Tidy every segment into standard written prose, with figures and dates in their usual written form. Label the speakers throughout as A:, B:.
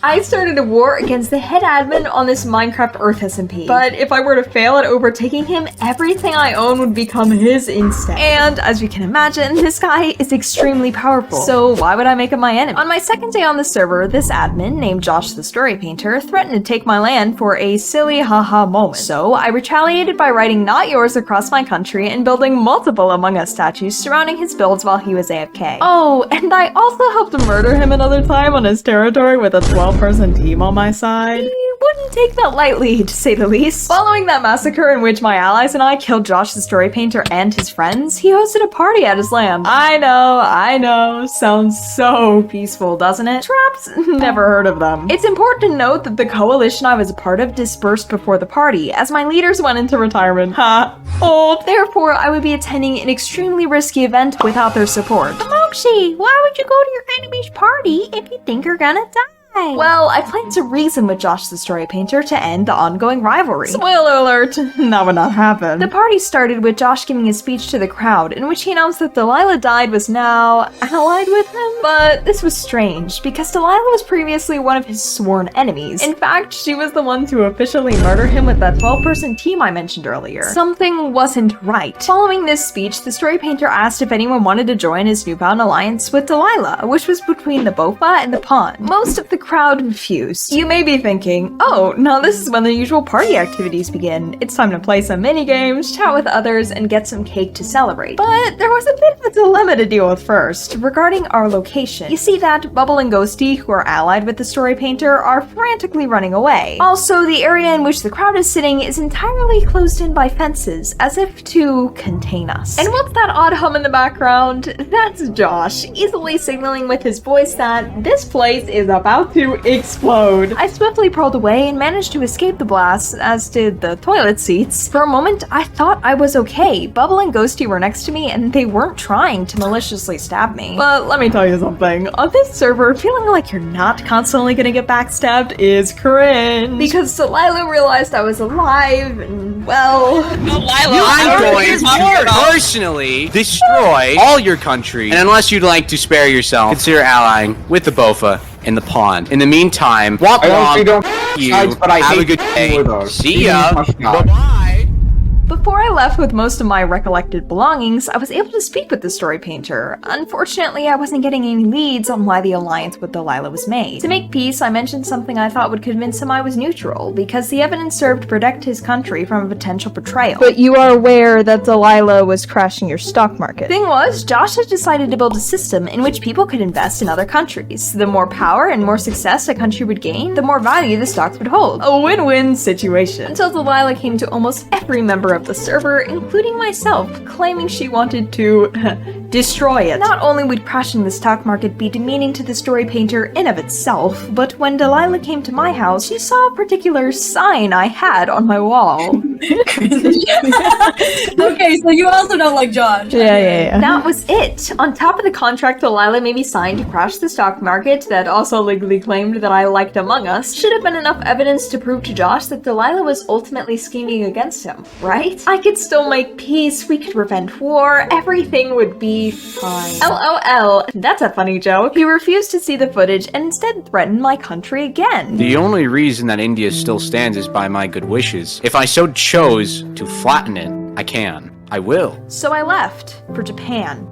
A: I started a war against the head admin on this Minecraft Earth SMP, but if I were to fail at overtaking him, everything I own would become his instead. And as you can imagine, this guy is extremely powerful, so why would I make him my enemy? On my second day on the server, this admin, named Josh the Story Painter, threatened to take my land for a silly haha moment. So I retaliated by writing "not yours" across my country and building multiple Among Us statues surrounding his builds while he was AFK. Oh, and I also helped to murder him another time on his territory with a 12-person team on my side. He wouldn't take that lightly, to say the least. Following that massacre in which my allies and I killed Josh the Story Painter and his friends, he hosted a party at his land. I know, sounds so peaceful, doesn't it? Traps? Never heard of them. It's important to note that the coalition I was a part of dispersed before the party, as my leaders went into retirement. Ha! Oh, therefore I would be attending an extremely risky event without their support. Mokezi, why would you go to your enemy's party if you think you're gonna die? Well, I plan to reason with Josh the Story Painter to end the ongoing rivalry. Spoiler alert, that would not happen. The party started with Josh giving a speech to the crowd in which he announced that Delilah Died was now allied with him. But this was strange, because Delilah was previously one of his sworn enemies. In fact, she was the one to officially murder him with that 12-person team I mentioned earlier. Something wasn't right. Following this speech, the Story Painter asked if anyone wanted to join his newfound alliance with Delilah, which was between the Bofa and the Pawn. Most of the crowd refused. You may be thinking, oh, now this is when the usual party activities begin. It's time to play some mini games, chat with others, and get some cake to celebrate. But there was a bit of a dilemma to deal with first, regarding our location. You see that Bubble and Ghosty, who are allied with the Story Painter, are frantically running away. Also, the area in which the crowd is sitting is entirely closed in by fences, as if to contain us. And what's that odd hum in the background? That's Josh, easily signaling with his voice that this place is about to explode. I swiftly crawled away and managed to escape the blast, as did the toilet seats. For a moment, I thought I was okay. Bubble and Ghosty were next to me and they weren't trying to maliciously stab me. But let me tell you something. On this server, feeling like you're not constantly gonna get backstabbed is cringe. Because Delilah realized I was alive and, well...
B: I'm going to personally destroy all your country. And unless you'd like to spare yourself, consider allying with the Bofa in the pond. In the meantime, walk along, you, have a good day, see ya, bye-bye.
A: Before I left with most of my recollected belongings, I was able to speak with the Story Painter. Unfortunately, I wasn't getting any leads on why the alliance with Delilah was made. To make peace, I mentioned something I thought would convince him I was neutral, because the evidence served to protect his country from a potential betrayal. But you are aware that Delilah was crashing your stock market. Thing was, Josh had decided to build a system in which people could invest in other countries. The more power and more success a country would gain, the more value the stocks would hold. A win-win situation. Until Delilah came to almost every member of the server, including myself, claiming she wanted to destroy it. Not only would crashing the stock market be demeaning to the Story Painter in of itself, but when Delilah came to my house, she saw a particular sign I had on my wall.
C: Okay, so you also don't like Josh.
A: Yeah. That was it. On top of the contract Delilah made me sign to crash the stock market that also legally claimed that I liked Among Us, should have been enough evidence to prove to Josh that Delilah was ultimately scheming against him, right? I could still make peace, we could prevent war, everything would be fine. LOL, that's a funny joke. He refused to see the footage and instead threatened my country again.
B: The only reason that India still stands is by my good wishes. If I so chose to flatten it, I can. I will.
A: So I left for Japan.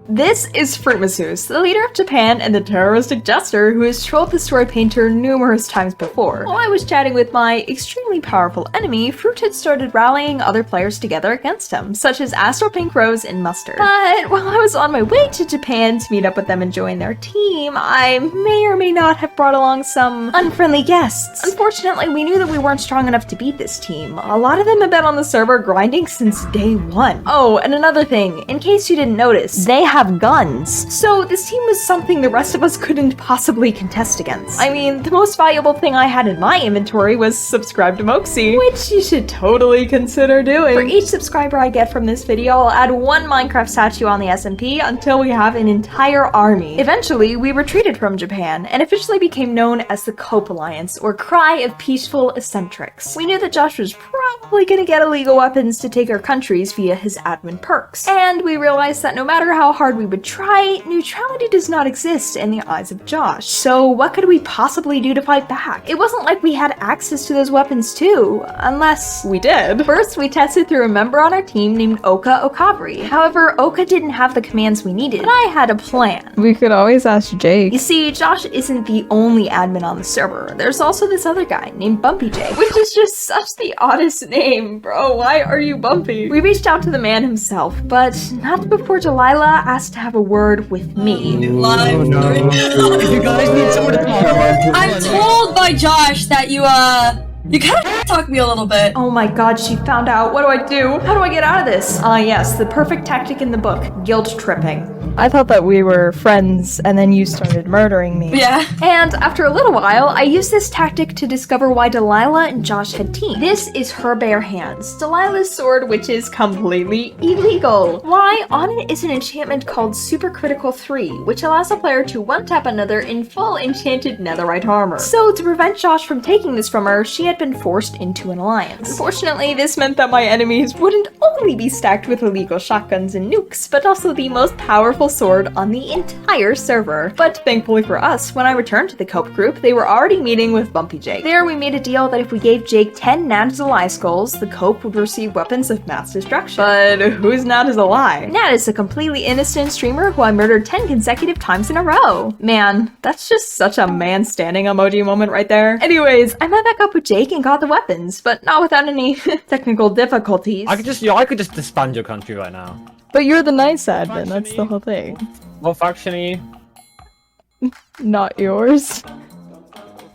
A: This is PrinceZam, the leader of Japan and the terroristic jester who has trolled the Story Painter numerous times before. While I was chatting with my extremely powerful enemy, Fruit had started rallying other players together against him, such as Astro Pink Rose and Mustard. But while I was on my way to Japan to meet up with them and join their team, I may or may not have brought along some unfriendly guests. Unfortunately, we knew that we weren't strong enough to beat this team. A lot of them have been on the server grinding since day one. Oh, and another thing, in case you didn't notice, they have guns. So this team was something the rest of us couldn't possibly contest against. I mean, the most valuable thing I had in my inventory was subscribe to Mokezi, which you should totally consider doing. For each subscriber I get from this video, I'll add one Minecraft statue on the SMP until we have an entire army. Eventually, we retreated from Japan and officially became known as the Cope Alliance, or Cry of Peaceful Eccentrics. We knew that Josh was probably gonna get illegal weapons to take our countries via his admin perks. And we realized that no matter how hard we would try, neutrality does not exist in the eyes of Josh. So what could we possibly do to fight back? It wasn't like we had access to those weapons too, unless we did. First, we tested through a member on our team named Oka Okabri. However, Oka didn't have the commands we needed, but I had a plan.
D: We could always ask Jake.
A: You see, Josh isn't the only admin on the server. There's also this other guy named Bumpy Jake, which is just such the oddest name, bro. Why are you Bumpy? We reached out to the man himself, but not before Delilah asked to have a word with me.
C: You guys need someone to talk to. I'm told by Josh that you kind of talked to me a little bit.
A: Oh my god, she found out. What do I do? How do I get out of this? Yes, the perfect tactic in the book, guilt tripping.
D: I thought that we were friends, and then you started murdering me.
C: Yeah.
A: And after a little while, I used this tactic to discover why Delilah and Josh had teamed. This is her bare hands, Delilah's sword, which is completely illegal. Why? On it is an enchantment called Supercritical 3, which allows a player to one-tap another in full enchanted netherite armor. So to prevent Josh from taking this from her, she had been forced into an alliance. Unfortunately, this meant that my enemies wouldn't only be stacked with illegal shotguns and nukes, but also the most powerful sword on the entire server. But thankfully for us, when I returned to the Cope group, they were already meeting with Bumpy Jake. There, we made a deal that if we gave Jake 10 Nat is a lie skulls, the Cope would receive weapons of mass destruction. But who's Nat is a lie? Nat is a completely innocent streamer who I murdered 10 consecutive times in a row. Man, that's just such a man standing emoji moment right there. Anyways, I met back up with Jake and got the weapons, but not without any technical difficulties.
E: I could just disband your country right now.
D: But you're the nice admin, that's the whole thing.
E: What faction are you?
D: Not yours.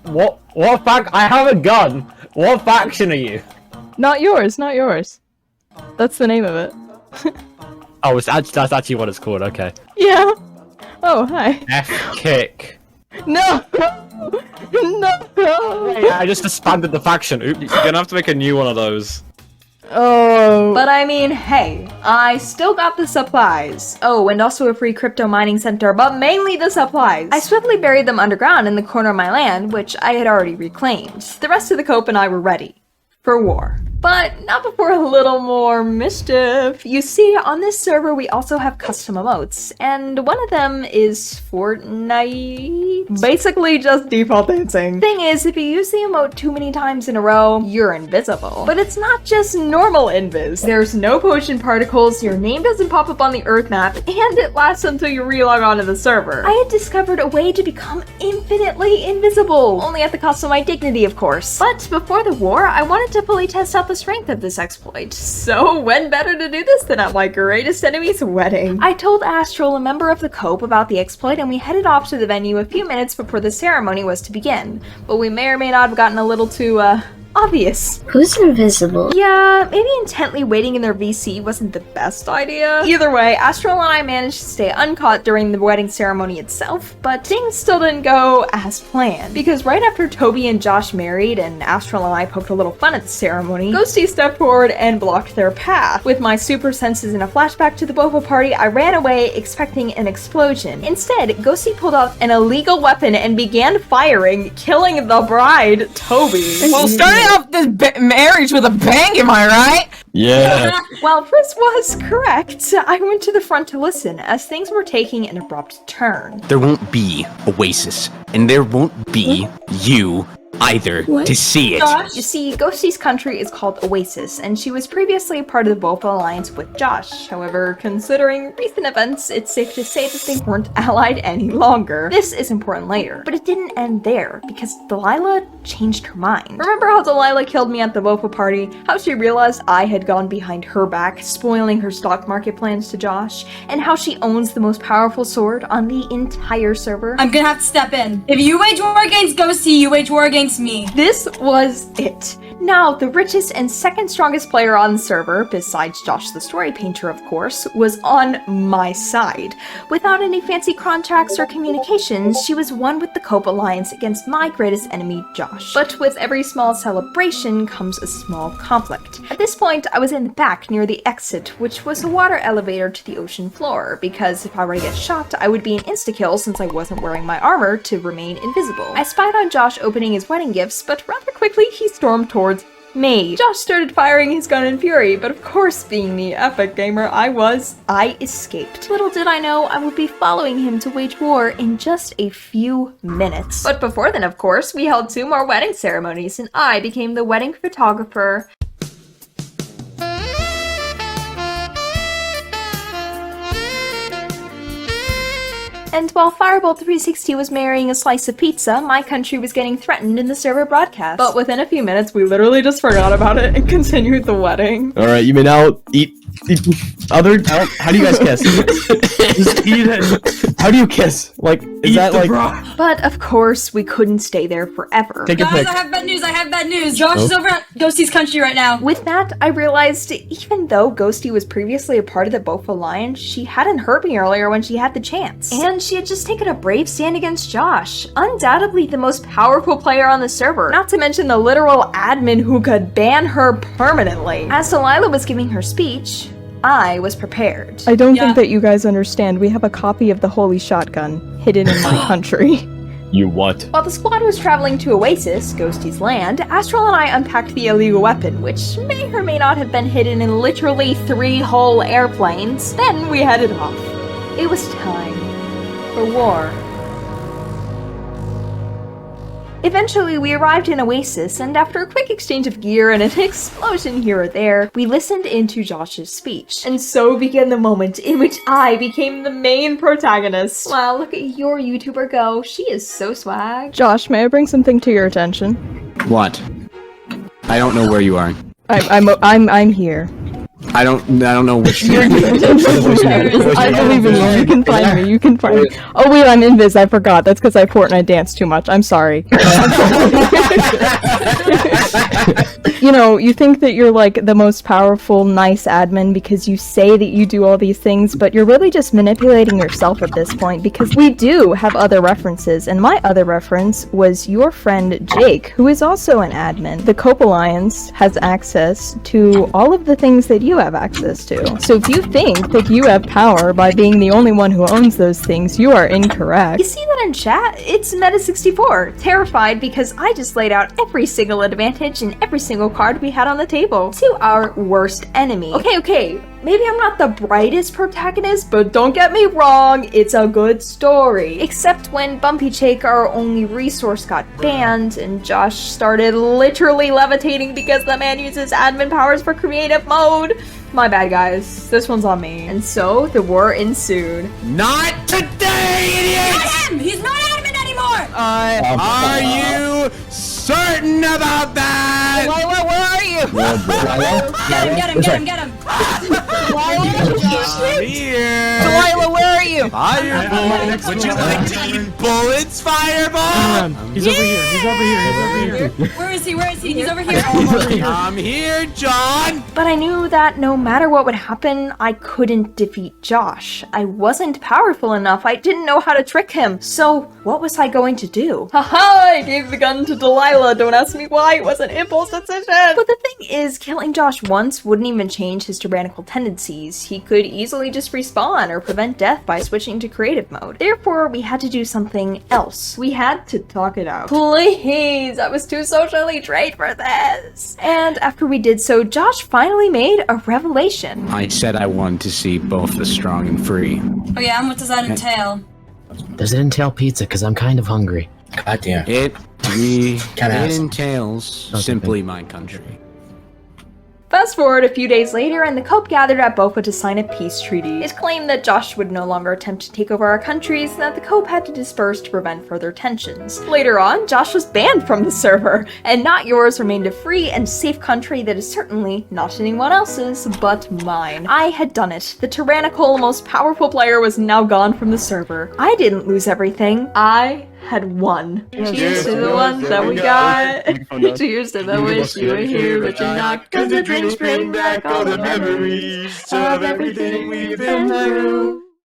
E: What I have a gun! What faction are you?
D: Not yours, not yours. That's the name of it.
E: Oh, that's actually what it's called, okay.
D: Yeah. Oh, hi.
E: F-kick.
D: No! No!
E: Hey, I just disbanded the faction. Oops. You're gonna have to make a new one of those.
D: Oh.
A: But I mean, hey, I still got the supplies. Oh, and also a free crypto mining center, but mainly the supplies. I swiftly buried them underground in the corner of my land, which I had already reclaimed. The rest of the Cope and I were ready for war. But not before a little more mischief. You see, on this server we also have custom emotes, and one of them is Fortnite. Basically just default dancing. Thing is, if you use the emote too many times in a row, you're invisible. But it's not just normal invis. There's no potion particles, your name doesn't pop up on the Earth map, and it lasts until you relog onto the server. I had discovered a way to become infinitely invisible, only at the cost of my dignity, of course. But before the war, I wanted to fully test out the strength of this exploit. So when better to do this than at my greatest enemy's wedding? I told Astral, a member of the Cope, about the exploit, and we headed off to the venue a few minutes before the ceremony was to begin. But we may or may not have gotten a little too, obvious.
F: Who's invisible?
A: Yeah, maybe intently waiting in their VC wasn't the best idea. Either way, Astral and I managed to stay uncaught during the wedding ceremony itself, but things still didn't go as planned. Because right after Toby and Josh married and Astral and I poked a little fun at the ceremony, Ghosty stepped forward and blocked their path. With my super senses and a flashback to the Bofa party, I ran away expecting an explosion. Instead, Ghosty pulled out an illegal weapon and began firing, killing the bride, Toby.
G: Well, starting off this marriage with a bang, am I right?
E: Yeah.
A: While Chris was correct, I went to the front to listen as things were taking an abrupt turn.
B: There won't be Oasis, and there won't be you either to see it.
A: You see, Ghosty's country is called Oasis, and she was previously a part of the Bofa alliance with Josh. However, considering recent events, it's safe to say that they weren't allied any longer. This is important later, but it didn't end there, because Delilah changed her mind. Remember how Delilah killed me at the Bofa party? How she realized I had gone behind her back, spoiling her stock market plans to Josh? And how she owns the most powerful sword on the entire server?
C: I'm gonna have to step in. If you wage war against Ghosty, you wage war against me.
A: This was it. Now, the richest and second strongest player on the server, besides Josh the story painter of course, was on my side. Without any fancy contracts or communications, she was one with the Cope Alliance against my greatest enemy, Josh. But with every small celebration comes a small conflict. At this point, I was in the back near the exit, which was a water elevator to the ocean floor, because if I were to get shot, I would be an insta-kill since I wasn't wearing my armor to remain invisible. I spied on Josh opening his wedding gifts, but rather quickly he stormed towards me. Josh started firing his gun in fury, but of course, being the epic gamer I escaped. Little did I know I would be following him to wage war in just a few minutes. But before then, of course, we held 2 more wedding ceremonies, and I became the wedding photographer. And while Firebolt 360 was marrying a slice of pizza, my country was getting threatened in the server broadcast. But within a few minutes, we literally just forgot about it and continued the wedding.
F: Alright, you may now eat other. How do you guys kiss? Just eat it. How do you kiss? Like, is that like.
A: But of course, we couldn't stay there forever.
F: Take your
C: Guys,
F: pick.
C: I have bad news. Josh is over at Ghosty's country right now.
A: With that, I realized even though Ghosty was previously a part of the Bofa Alliance, she hadn't hurt me earlier when she had the chance. And she had just taken a brave stand against Josh, undoubtedly the most powerful player on the server, not to mention the literal admin who could ban her permanently. As Delilah was giving her speech, I was prepared.
D: I don't think that you guys understand. We have a copy of the Holy Shotgun hidden in my country.
F: You what?
A: While the squad was traveling to Oasis, Ghosty's land, Astral and I unpacked the illegal weapon, which may or may not have been hidden in literally 3 whole airplanes. Then we headed off. It was time for war. Eventually, we arrived in Oasis, and after a quick exchange of gear and an explosion here or there, we listened into Josh's speech. And so began the moment in which I became the main protagonist. Wow, look at your YouTuber go. She is so swag.
D: Josh, may I bring something to your attention?
B: What? I don't know where you are.
D: I'm here.
B: I don't know which.
D: I believe in you. You can find me. You can find me. Oh wait, I'm invis. I forgot. That's because I Fortnite dance too much. I'm sorry. You know, you think that you're like the most powerful, nice admin because you say that you do all these things, but you're really just manipulating yourself at this point because we do have other references, and my other reference was your friend Jake, who is also an admin. The Cope Alliance has access to all of the things that you have access to. So if you think that you have power by being the only one who owns those things, you are incorrect.
A: You see that in chat? It's Meta64, terrified because I just laid out every single advantage and every single card we had on the table to our worst enemy. Okay, maybe I'm not the brightest protagonist, but don't get me wrong, it's a good story. Except when Bumpy Shake, our only resource, got banned, and Josh started literally levitating because the man uses admin powers for creative mode. My bad, guys. This one's on me. And so, the war ensued.
B: Not today, idiots!
C: Not him! He's not admin anymore!
B: Are you certain about that?
G: Lila, where are you?
C: Get him!
B: I'm here.
G: Delilah, where are you?
B: Fireball. Would you like to eat bullets, Fireball?
E: He's over here. He's over here.
C: Where is he? He's over here.
B: I'm here, John.
A: But I knew that no matter what would happen, I couldn't defeat Josh. I wasn't powerful enough. I didn't know how to trick him. So what was I going to do? Haha, I gave the gun to Delilah. Don't ask me why. It was an impulse decision. But the thing is, killing Josh once wouldn't even change his tyrannical tendencies. He could easily just respawn or prevent death by switching to creative mode. Therefore, we had to do something else. We had to talk it out. Please, I was too socially drained for this. And after we did so, Josh finally made a revelation.
B: I said I wanted to see both the strong and free.
C: Oh yeah, and what does that entail?
H: Does it entail pizza? Because I'm kind of hungry.
I: God damn.
B: It entails simply my country.
A: Fast forward a few days later, and the Cope gathered at Bofa to sign a peace treaty. It claimed that Josh would no longer attempt to take over our countries, and that the Cope had to disperse to prevent further tensions. Later on, Josh was banned from the server, and Not Yours remained a free and safe country that is certainly not anyone else's, but mine. I had done it. The tyrannical, most powerful player was now gone from the server. I didn't lose everything. I had won. Cheers to the ones that we got. Cheers to the wish you were here, but you're not. Cause the drinks bring back all the memories of everything we've been through.